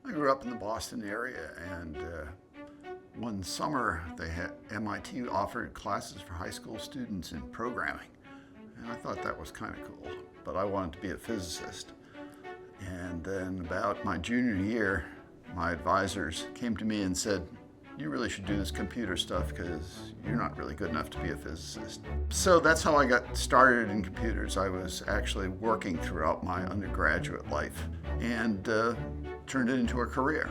I grew up in the Boston area, and one summer MIT offered classes for high school students in programming. And I thought that was kind of cool, but I wanted to be a physicist. And then about my junior year, my advisors came to me and said, you really should do this computer stuff because you're not really good enough to be a physicist. So that's how I got started in computers. I was actually working throughout my undergraduate life and turned it into a career.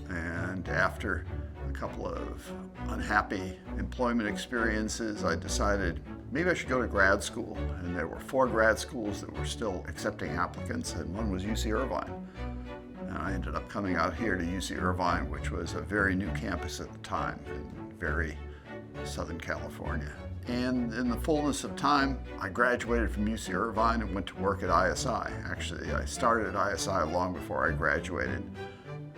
And after a couple of unhappy employment experiences, I decided maybe I should go to grad school. And there were 4 grad schools that were still accepting applicants, and one was UC Irvine. And I ended up coming out here to UC Irvine, which was a very new campus at the time in very Southern California. And in the fullness of time, I graduated from UC Irvine and went to work at ISI. Actually, I started at ISI long before I graduated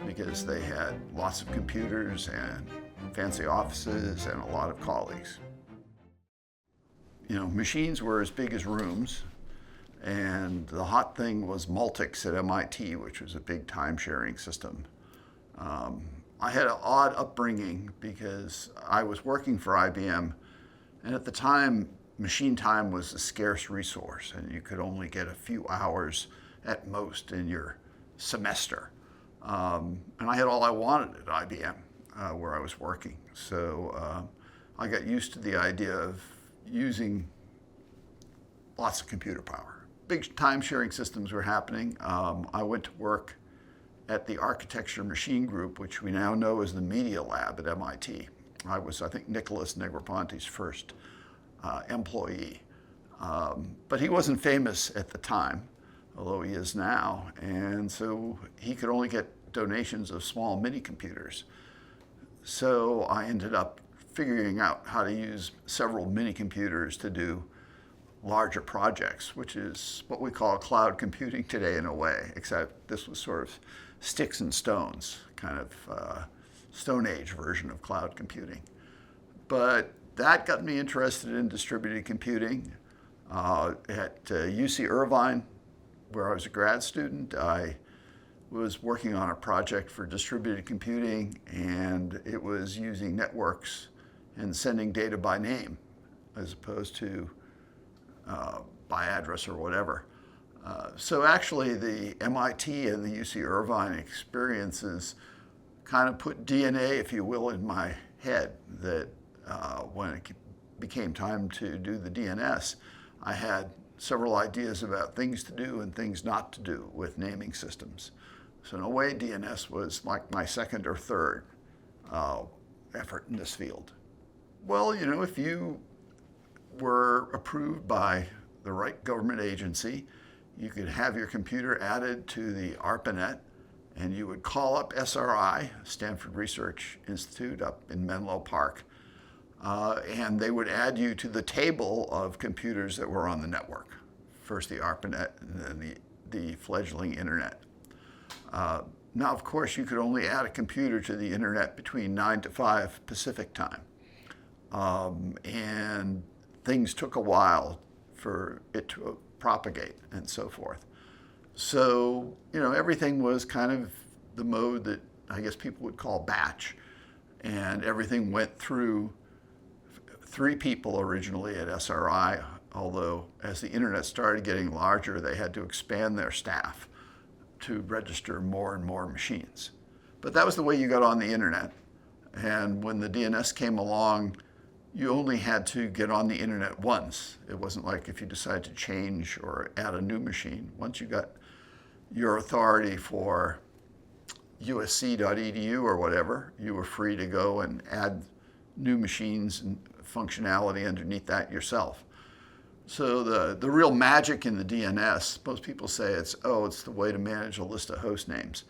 because they had lots of computers and fancy offices and a lot of colleagues. You know, machines were as big as rooms. And the hot thing was Multics at MIT, which was a big time-sharing system. I had an odd upbringing because I was working for IBM, and at the time, machine time was a scarce resource, and you could only get a few hours at most in your semester. And I had all I wanted at IBM, where I was working. So I got used to the idea of using lots of computer power. Big time-sharing systems were happening. I went to work at the Architecture Machine Group, which we now know as the Media Lab at MIT. I was, I think, Nicholas Negroponte's first employee. But he wasn't famous at the time, although he is now. And so he could only get donations of small mini computers. So I ended up figuring out how to use several mini computers to do larger projects, which is what we call cloud computing today in a way, except this was sort of sticks and stones, kind of Stone Age version of cloud computing. But that got me interested in distributed computing. At UC Irvine, where I was a grad student, I was working on a project for distributed computing, and it was using networks and sending data by name as opposed to by address or whatever. So actually the MIT and the UC Irvine experiences kind of put DNA, if you will, in my head that when it became time to do the DNS, I had several ideas about things to do and things not to do with naming systems. So in a way, DNS was like my second or third effort in this field. Well, you know, if you were approved by the right government agency, you could have your computer added to the ARPANET, and you would call up SRI, Stanford Research Institute up in Menlo Park, and they would add you to the table of computers that were on the network. First the ARPANET, and then the fledgling internet. Now, of course, you could only add a computer to the internet between 9 to 5 Pacific time. And things took a while for it to propagate and so forth. So, you know, everything was kind of the mode that I guess people would call batch. And everything went through 3 people originally at SRI, although as the internet started getting larger, they had to expand their staff to register more and more machines. But that was the way you got on the internet. And when the DNS came along, you only had to get on the internet once. It wasn't like if you decided to change or add a new machine. Once you got your authority for usc.edu or whatever, you were free to go and add new machines and functionality underneath that yourself. So the real magic in the DNS, most people say it's the way to manage a list of host names.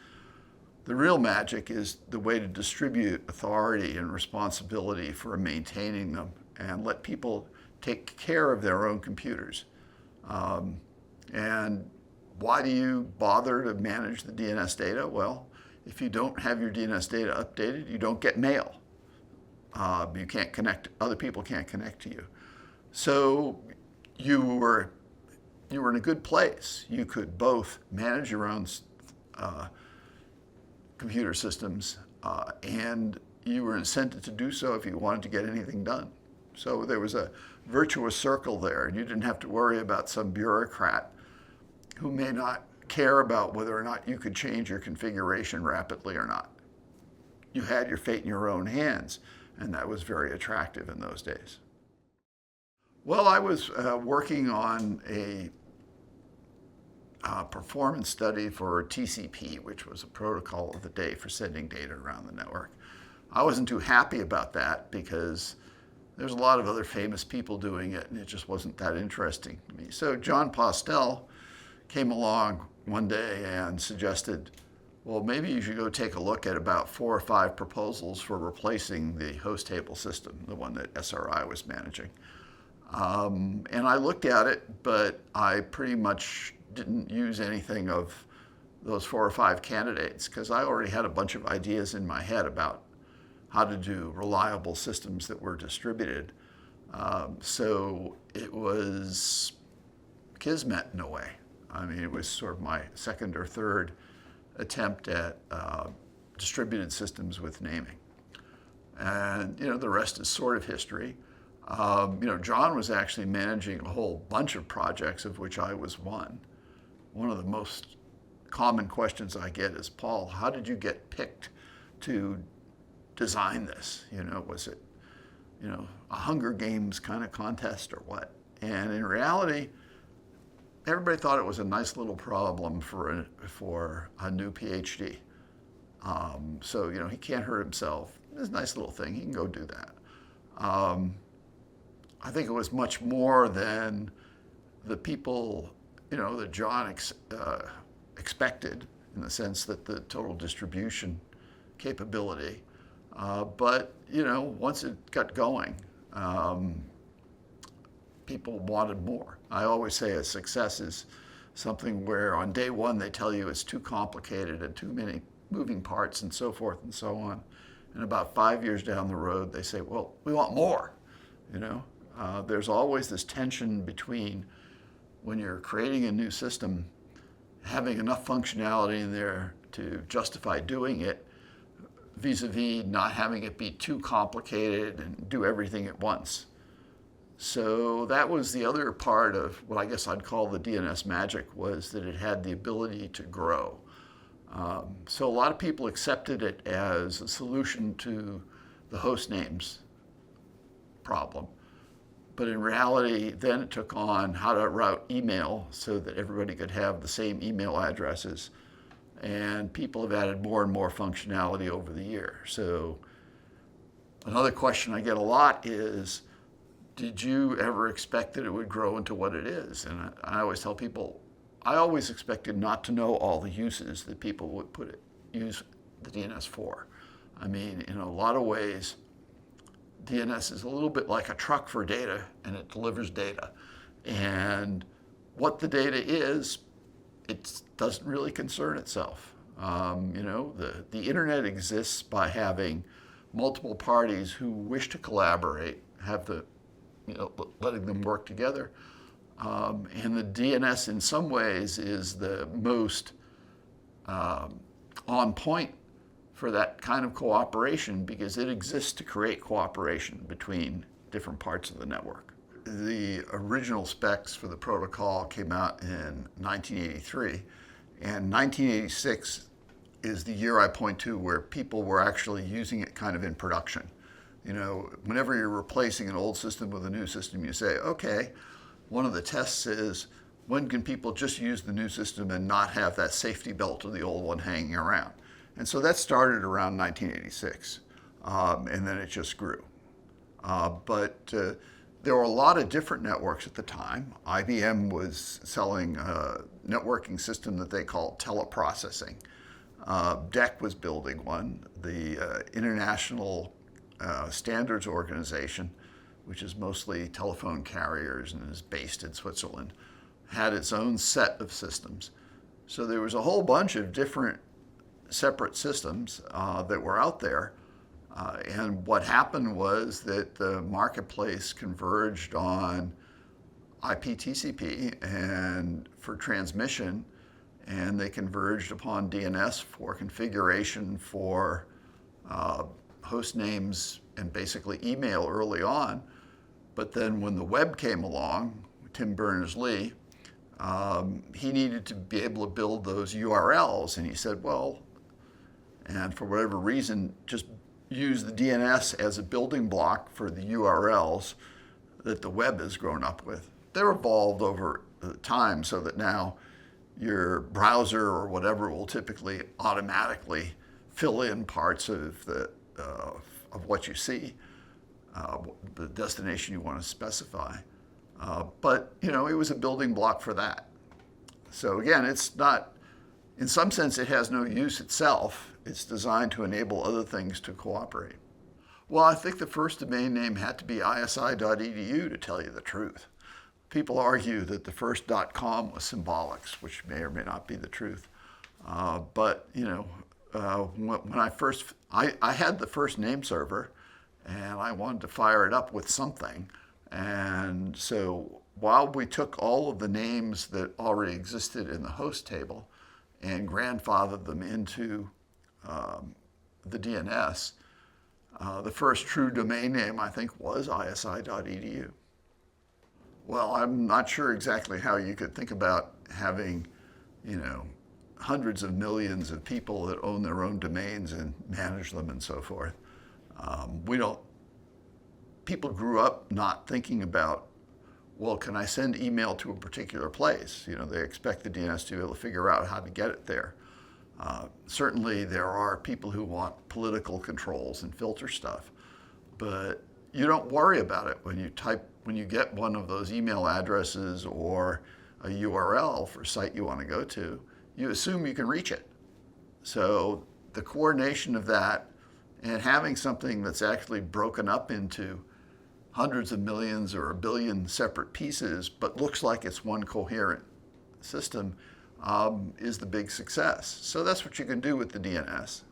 The real magic is the way to distribute authority and responsibility for maintaining them and let people take care of their own computers. And why do you bother to manage the DNS data? Well, if you don't have your DNS data updated, you don't get mail. You can't connect, other people can't connect to you. So you were in a good place. You could both manage your own computer systems, and you were incented to do so if you wanted to get anything done. So there was a virtuous circle there, and you didn't have to worry about some bureaucrat who may not care about whether or not you could change your configuration rapidly or not. You had your fate in your own hands, and that was very attractive in those days. Well, I was working on a performance study for TCP, which was a protocol of the day for sending data around the network. I wasn't too happy about that because there's a lot of other famous people doing it, and it just wasn't that interesting to me. So John Postel came along one day and suggested, well, maybe you should go take a look at about 4 or 5 proposals for replacing the host table system, the one that SRI was managing. And I looked at it, but I pretty much didn't use anything of those 4 or 5 candidates because I already had a bunch of ideas in my head about how to do reliable systems that were distributed. So it was kismet in a way. I mean, it was sort of my second or third attempt at distributed systems with naming. And, the rest is sort of history. John was actually managing a whole bunch of projects, of which I was one. One of the most common questions I get is, Paul, how did you get picked to design this? Was it, a Hunger Games kind of contest or what? And in reality, everybody thought it was a nice little problem for a new PhD. So, he can't hurt himself. It's a nice little thing. He can go do that. I think it was much more than the people, that John expected, in the sense that the total distribution capability. But, once it got going, people wanted more. I always say a success is something where on day one they tell you it's too complicated and too many moving parts and so forth and so on. And about 5 years down the road, they say, well, we want more. There's always this tension between when you're creating a new system, having enough functionality in there to justify doing it, vis-a-vis not having it be too complicated and do everything at once. So that was the other part of what I guess I'd call the DNS magic, was that it had the ability to grow. So a lot of people accepted it as a solution to the host names problem. But in reality, then it took on how to route email so that everybody could have the same email addresses. And people have added more and more functionality over the year. So another question I get a lot is, did you ever expect that it would grow into what it is? And I always tell people, I always expected not to know all the uses that people would use the DNS for. I mean, in a lot of ways, DNS is a little bit like a truck for data, and it delivers data. And what the data is, it doesn't really concern itself. The internet exists by having multiple parties who wish to collaborate, have the, letting them work together. And the DNS in some ways is the most on point for that kind of cooperation, because it exists to create cooperation between different parts of the network. The original specs for the protocol came out in 1983, and 1986 is the year I point to where people were actually using it kind of in production. Whenever you're replacing an old system with a new system, you say, okay, one of the tests is, when can people just use the new system and not have that safety belt of the old one hanging around? And so that started around 1986, and then it just grew. But there were a lot of different networks at the time. IBM was selling a networking system that they called teleprocessing. DEC was building one. The International Standards Organization, which is mostly telephone carriers and is based in Switzerland, had its own set of systems. So there was a whole bunch of different separate systems that were out there. And what happened was that the marketplace converged on IP TCP and for transmission, and they converged upon DNS for configuration for host names and basically email early on. But then when the web came along, Tim Berners-Lee, he needed to be able to build those URLs. And he said, well, and for whatever reason, just use the DNS as a building block for the URLs that the web has grown up with. They're evolved over time so that now your browser or whatever will typically automatically fill in parts of what you see, the destination you want to specify. But it was a building block for that. So again, it's not, in some sense, it has no use itself. It's designed to enable other things to cooperate. Well, I think the first domain name had to be isi.edu, to tell you the truth. People argue that the first .com was symbolics, which may or may not be the truth. But when I had the first name server, and I wanted to fire it up with something. And so while we took all of the names that already existed in the host table and grandfathered them into the DNS, the first true domain name, I think, was isi.edu. Well, I'm not sure exactly how you could think about having, hundreds of millions of people that own their own domains and manage them and so forth. People grew up not thinking about, well, can I send email to a particular place? They expect the DNS to be able to figure out how to get it there. Certainly there are people who want political controls and filter stuff, but you don't worry about it when you get one of those email addresses or a URL for a site you want to go to, you assume you can reach it. So the coordination of that and having something that's actually broken up into hundreds of millions or a billion separate pieces, but looks like it's one coherent system, is the big success. So that's what you can do with the DNS.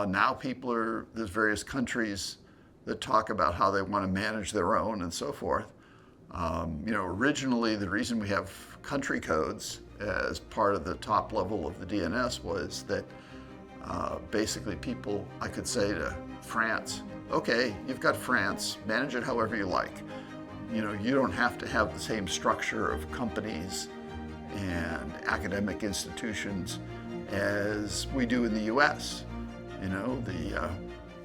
Now there's various countries that talk about how they want to manage their own and so forth. Originally the reason we have country codes as part of the top level of the DNS was that basically I could say to France, okay, you've got France, manage it however you like. You don't have to have the same structure of companies and academic institutions as we do in the US.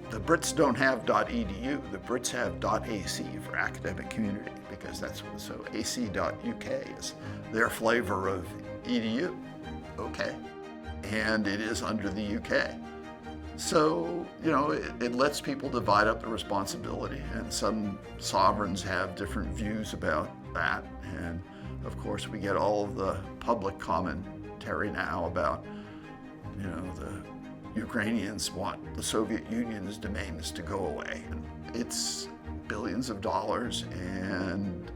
The Brits don't have .edu, the Brits have .ac for academic community, because so ac.uk is their flavor of edu, okay, and it is under the UK. So, it lets people divide up the responsibility, and some sovereigns have different views about that. And of course, we get all of the public commentary now about, the Ukrainians want the Soviet Union's domains to go away. And it's billions of dollars and,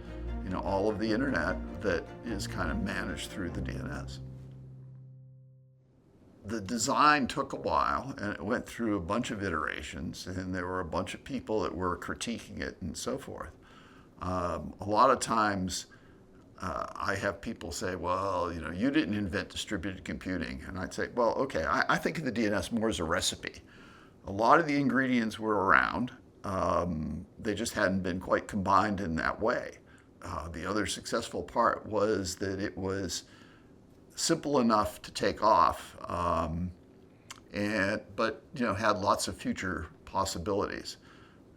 all of the internet that is kind of managed through the DNS. The design took a while, and it went through a bunch of iterations, and there were a bunch of people that were critiquing it and so forth. A lot of times I have people say, well, you didn't invent distributed computing. And I'd say, well, okay, I think of the DNS more as a recipe. A lot of the ingredients were around. They just hadn't been quite combined in that way. The other successful part was that it was simple enough to take off, but had lots of future possibilities.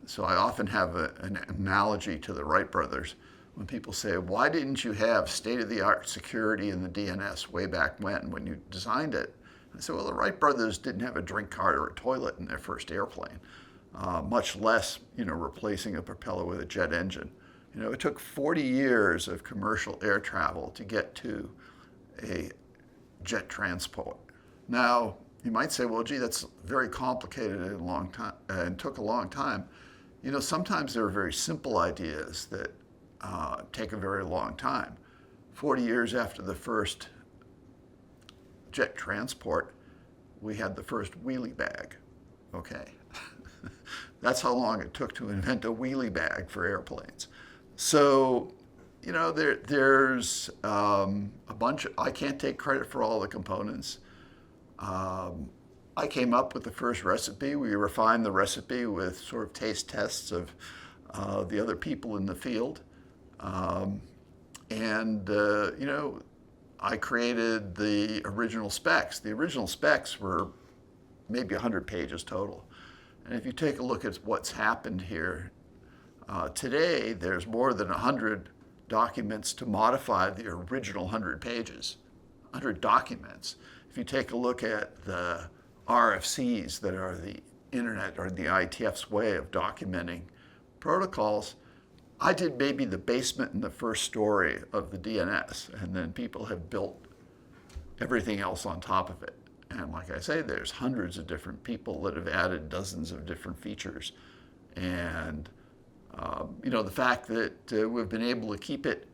So I often have an analogy to the Wright brothers when people say, why didn't you have state-of-the-art security in the DNS way back when you designed it? I said, well, the Wright brothers didn't have a drink cart or a toilet in their first airplane, much less replacing a propeller with a jet engine. It took 40 years of commercial air travel to get to a jet transport. Now, you might say, well, gee, that's very complicated and long time, and took a long time. Sometimes there are very simple ideas that take a very long time. 40 years after the first jet transport, we had the first wheelie bag. Okay. That's how long it took to invent a wheelie bag for airplanes. So There's a bunch. I can't take credit for all the components. I came up with the first recipe. We refined the recipe with sort of taste tests of the other people in the field. Um, and I created the original specs. The original specs were maybe 100 pages total. And if you take a look at what's happened here, today there's more than 100 documents to modify the original 100 pages, 100 documents. If you take a look at the RFCs that are the internet or the IETF's way of documenting protocols, I did maybe the basement and the first story of the DNS, and then people have built everything else on top of it. And like I say, there's hundreds of different people that have added dozens of different features. And the fact that we've been able to keep it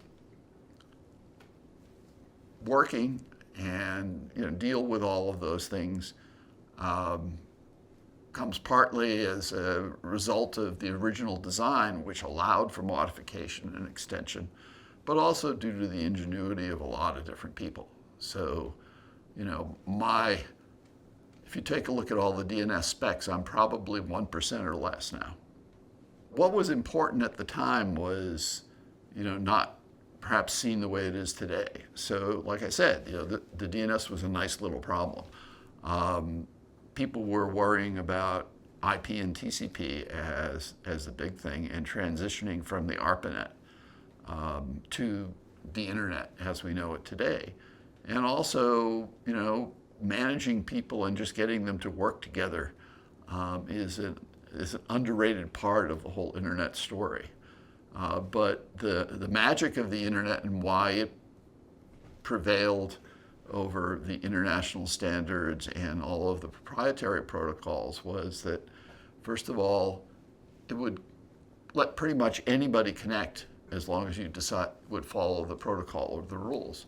working and deal with all of those things comes partly as a result of the original design, which allowed for modification and extension, but also due to the ingenuity of a lot of different people. So, if you take a look at all the DNS specs, I'm probably 1% or less now. What was important at the time was, not perhaps seen the way it is today. So, like I said, the DNS was a nice little problem. People were worrying about IP and TCP as the big thing, and transitioning from the ARPANET to the internet as we know it today. And also, managing people and just getting them to work together is an underrated part of the whole internet story. But the magic of the internet and why it prevailed over the international standards and all of the proprietary protocols was that, first of all, it would let pretty much anybody connect as long as you would follow the protocol or the rules.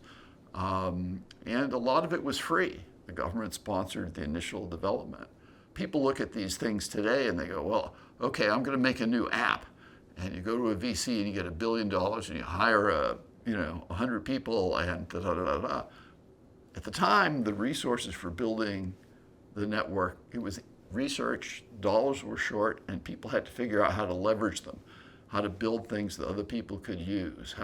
And a lot of it was free. The government sponsored the initial development. People look at these things today and they go, well, okay, I'm going to make a new app. And you go to a VC and you get $1 billion and you hire 100 people and da-da-da-da-da. At the time, the resources for building the network, it was research, dollars were short, and people had to figure out how to leverage them, how to build things that other people could use.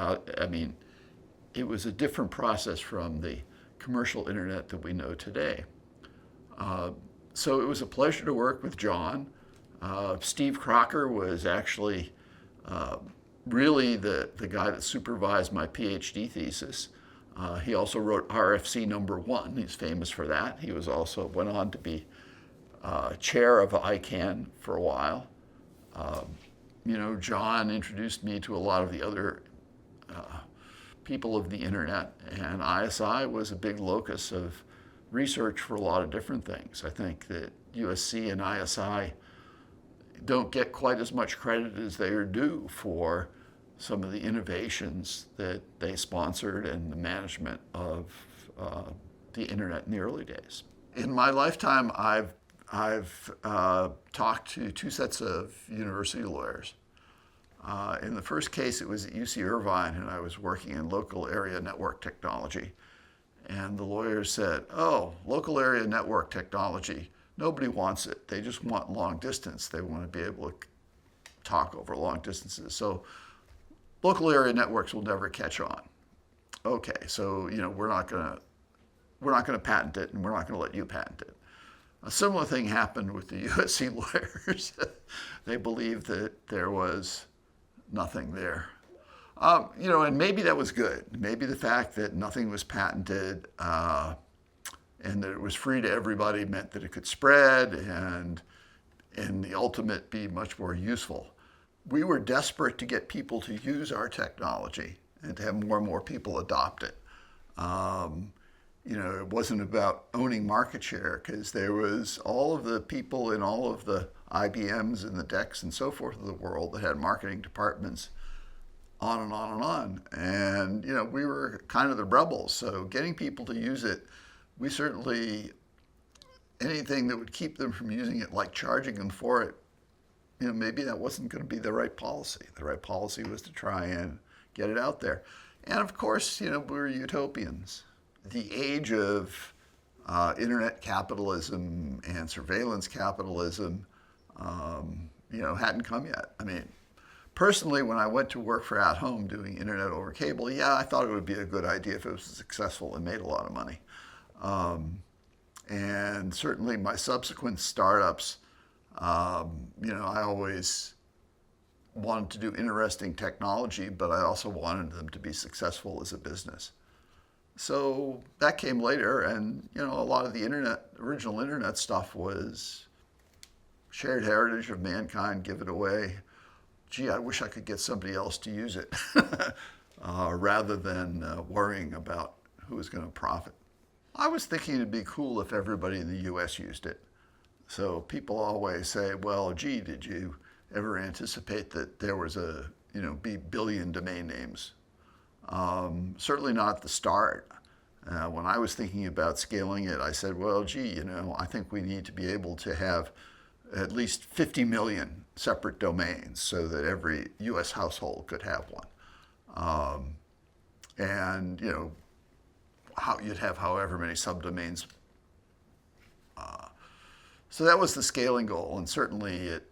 It was a different process from the commercial internet that we know today. So it was a pleasure to work with John. Steve Crocker was actually really the guy that supervised my PhD thesis. He also wrote RFC #1. He's famous for that. He was also went on to be chair of ICANN for a while. John introduced me to a lot of the other people of the internet, and ISI was a big locus of research for a lot of different things. I think that USC and ISI don't get quite as much credit as they are due for some of the innovations that they sponsored and the management of the internet in the early days. In my lifetime, I've talked to two sets of university lawyers. In the first case, it was at UC Irvine, and I was working in local area network technology. And the lawyers said, oh, local area network technology, nobody wants it. They just want long distance. They want to be able to talk over long distances. So local area networks will never catch on. Okay, so we're not going to patent it, and we're not going to let you patent it. A similar thing happened with the USC lawyers. They believed that there was nothing there. And maybe that was good. Maybe the fact that nothing was patented and that it was free to everybody meant that it could spread and in the ultimate be much more useful. We were desperate to get people to use our technology and to have more and more people adopt it. It wasn't about owning market share, because there was all of the people in all of the IBMs and the DECs and so forth of the world that had marketing departments on and on and on. And, we were kind of the rebels. So getting people to use it, we certainly, anything that would keep them from using it, like charging them for it, maybe that wasn't going to be the right policy. The right policy was to try and get it out there. And of course, we're utopians. The age of internet capitalism and surveillance capitalism, hadn't come yet. I mean, personally, when I went to work for At Home doing internet over cable, I thought it would be a good idea if it was successful and made a lot of money. And certainly my subsequent startups, I always wanted to do interesting technology, but I also wanted them to be successful as a business. So that came later, and a lot of the original internet stuff was shared heritage of mankind, give it away. Gee, I wish I could get somebody else to use it, rather than worrying about who was going to profit. I was thinking it'd be cool if everybody in the U.S. used it. So people always say, well, gee, did you ever anticipate that there was be billion domain names? Certainly not at the start. When I was thinking about scaling it, I said, well, gee, I think we need to be able to have at least 50 million separate domains so that every U.S. household could have one. And, you'd have however many subdomains. So that was the scaling goal, and certainly it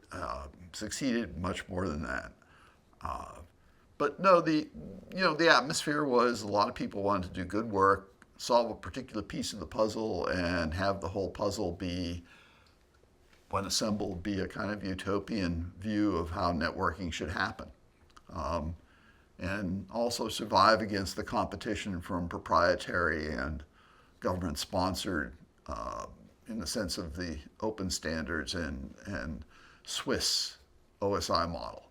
succeeded much more than that. But no, the atmosphere was a lot of people wanted to do good work, solve a particular piece of the puzzle, and have the whole puzzle be, when assembled, be a kind of utopian view of how networking should happen. And also survive against the competition from proprietary and government-sponsored, in the sense of the open standards and Swiss OSI model.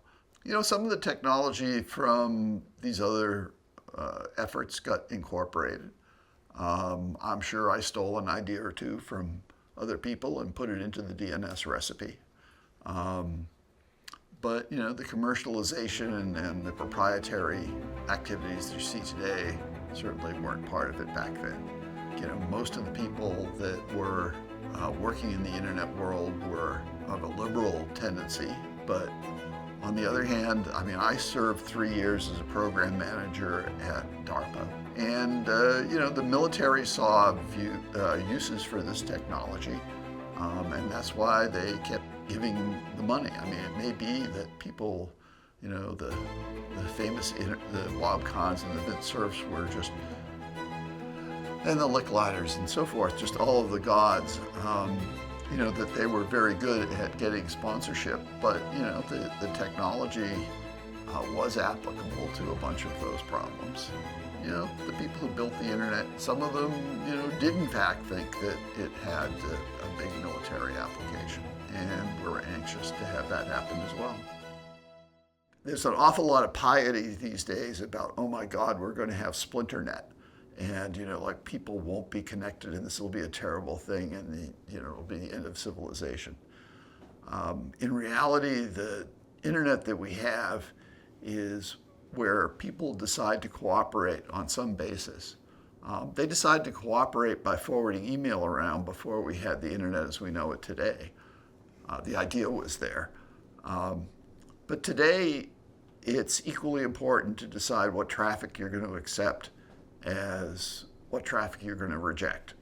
Some of the technology from these other efforts got incorporated. I'm sure I stole an idea or two from other people and put it into the DNS recipe. But the commercialization and the proprietary activities you see today certainly weren't part of it back then. Most of the people that were working in the internet world were of a liberal tendency, but on the other hand, I served 3 years as a program manager at DARPA, and the military saw uses for this technology, and that's why they kept giving the money. It may be that people, the famous the Wabcons and the Inventors were just, and the Licklighters and so forth, just all of the gods, that they were very good at getting sponsorship, but the technology was applicable to a bunch of those problems. The people who built the internet, some of them, did in fact think that it had a big military application, and were anxious to have that happen as well. There's an awful lot of piety these days about, oh my God, we're going to have splinternet. And, people won't be connected, and this will be a terrible thing, and it'll be the end of civilization. In reality, the internet that we have is where people decide to cooperate on some basis. They decide to cooperate by forwarding email around before we had the internet as we know it today. The idea was there. But today, it's equally important to decide what traffic you're going to accept as what traffic you're going to reject.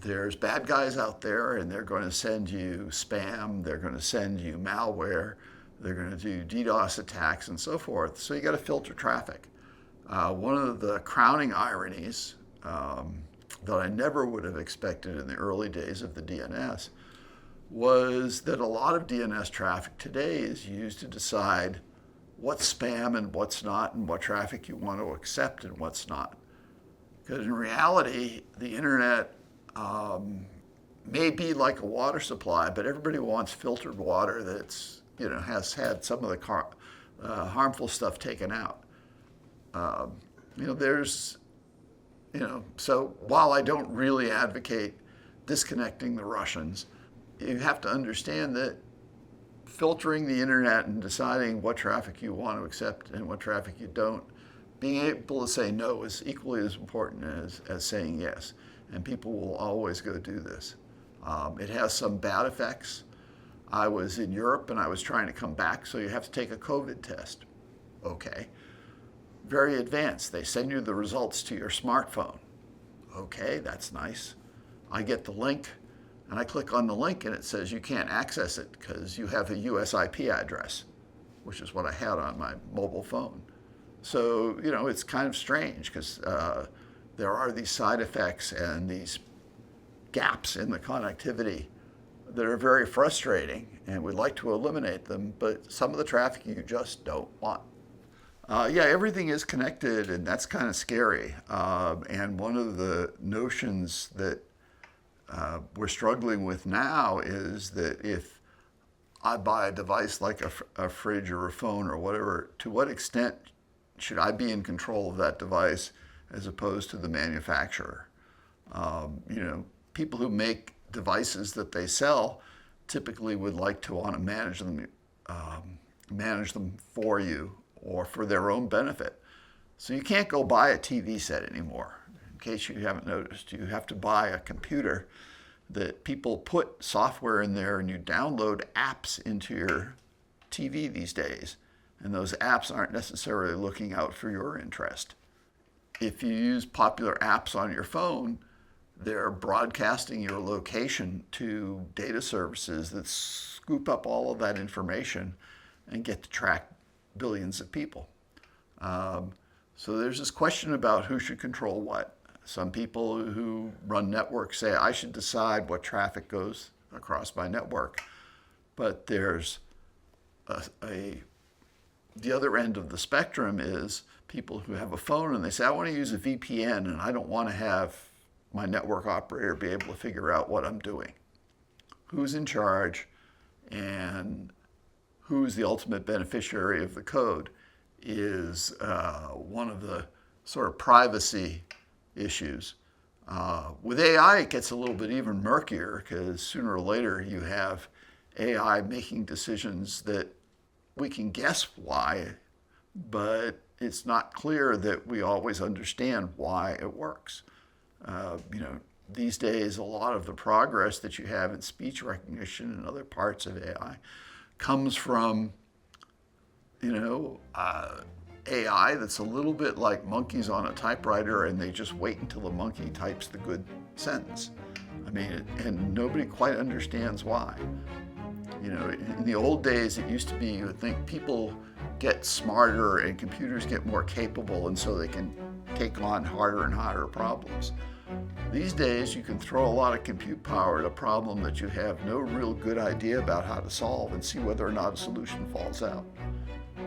There's bad guys out there, and they're going to send you spam, they're going to send you malware, they're going to do DDoS attacks and so forth. So you got to filter traffic. One of the crowning ironies that I never would have expected in the early days of the DNS was that a lot of DNS traffic today is used to decide what's spam and what's not, and what traffic you want to accept and what's not. Because in reality, the internet may be like a water supply, but everybody wants filtered water that's, has had some of the harmful stuff taken out. So while I don't really advocate disconnecting the Russians, you have to understand that filtering the internet and deciding what traffic you want to accept and what traffic you don't, being able to say no is equally as important as saying yes. And people will always go do this. It has some bad effects. I was in Europe and I was trying to come back, so you have to take a COVID test. Okay. very advanced. They send you the results to your smartphone. Okay, that's nice. I get the link, and I click on the link, and it says you can't access it because you have a US IP address, which is what I had on my mobile phone. So, it's kind of strange because there are these side effects and these gaps in the connectivity that are very frustrating, and we'd like to eliminate them, but some of the traffic you just don't want. Yeah, everything is connected, and that's kind of scary. And one of the notions that we're struggling with now is that if I buy a device like a fridge or a phone or whatever, to what extent should I be in control of that device as opposed to the manufacturer? People who make devices that they sell typically would like to want to manage them for you or for their own benefit. So you can't go buy a TV set anymore. In case you haven't noticed, you have to buy a computer that people put software in there, and you download apps into your TV these days. And those apps aren't necessarily looking out for your interest. If you use popular apps on your phone, they're broadcasting your location to data services that scoop up all of that information and get to track billions of people. So there's this question about who should control what. Some people who run networks say, I should decide what traffic goes across my network. But there's the other end of the spectrum is people who have a phone and they say, I want to use a VPN and I don't want to have my network operator be able to figure out what I'm doing. Who's in charge and who's the ultimate beneficiary of the code is one of the sort of privacy issues. With AI, it gets a little bit even murkier because sooner or later you have AI making decisions that we can guess why, but it's not clear that we always understand why it works. These days, a lot of the progress that you have in speech recognition and other parts of AI comes from, AI that's a little bit like monkeys on a typewriter, and they just wait until the monkey types the good sentence. And nobody quite understands why. In the old days, it used to be you would think people get smarter and computers get more capable, and so they can take on harder and harder problems. These days, you can throw a lot of compute power at a problem that you have no real good idea about how to solve and see whether or not a solution falls out.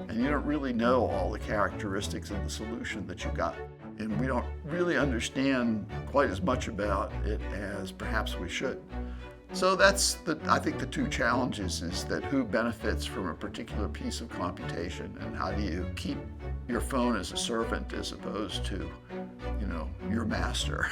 And you don't really know all the characteristics of the solution that you got. And we don't really understand quite as much about it as perhaps we should. So that's I think the two challenges is that who benefits from a particular piece of computation, and how do you keep your phone as a servant as opposed to, your master.